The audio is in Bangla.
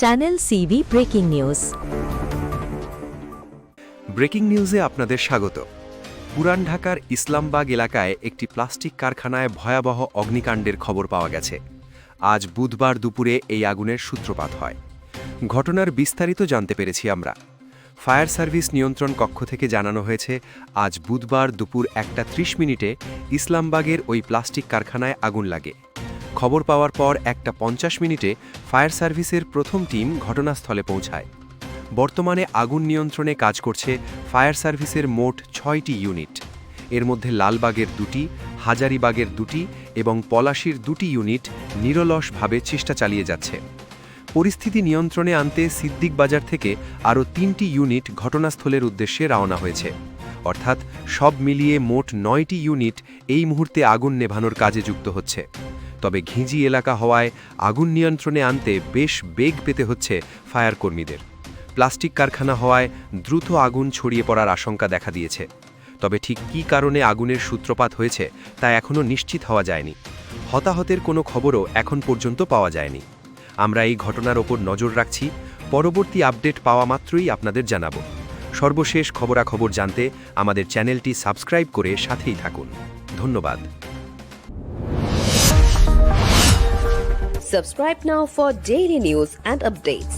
Channel CB breaking news. Breaking নিউজে আপনাদের স্বাগত। পুরান ঢাকার ইসলামবাগ এলাকায় একটি প্লাস্টিক কারখানায় ভয়াবহ অগ্নিকাণ্ডের খবর পাওয়া গেছে। আজ বুধবার দুপুরে এই আগুনের সূত্রপাত হয়। ঘটনার বিস্তারিত জানতে পেরেছি আমরা। ফায়ার সার্ভিস নিয়ন্ত্রণ কক্ষ থেকে জানানো হয়েছে, আজ বুধবার দুপুর 1টা 30 মিনিটে ইসলামবাগের ওই প্লাস্টিক কারখানায় আগুন লাগে। খবর পাওয়ার পর 1টা 50 মিনিটে ফায়ার সার্ভিসের প্রথম টিম ঘটনাস্থলে পৌঁছায়। বর্তমানে আগুন নিয়ন্ত্রণে কাজ করছে ফায়ার সার্ভিসের মোট 6টি ইউনিট। এর মধ্যে লালবাগের 2টি, হাজারীবাগের 2টি এবং পলাশীর 2টি ইউনিট নিরলসভাবে চেষ্টা চালিয়ে যাচ্ছে। পরিস্থিতি নিয়ন্ত্রণে আনতে সিদ্দিক বাজার থেকে আরও 3টি ইউনিট ঘটনাস্থলের উদ্দেশ্যে রওনা হয়েছে। অর্থাৎ সব মিলিয়ে মোট 9টি ইউনিট এই মুহূর্তে আগুন নেভানোর কাজে যুক্ত হচ্ছে। তবে ঘিঞ্জি এলাকা হওয়ায় আগুন নিয়ন্ত্রণে আনতে বেশ বেগ পেতে হচ্ছে ফায়ার কর্মীদের। প্লাস্টিক কারখানা হওয়ায় দ্রুত আগুন ছড়িয়ে পড়ার আশঙ্কা দেখা দিয়েছে। তবে ঠিক কী কারণে আগুনের সূত্রপাত হয়েছে তা এখনও নিশ্চিত হওয়া যায়নি। হতাহতের কোনো খবরও এখন পর্যন্ত পাওয়া যায়নি। আমরা এই ঘটনার ওপর নজর রাখছি, পরবর্তী আপডেট পাওয়া মাত্রই আপনাদের জানাব। সর্বশেষ খবরাখবর জানতে আমাদের চ্যানেলটি সাবস্ক্রাইব করে সাথেই থাকুন। ধন্যবাদ। Subscribe now for daily news and updates.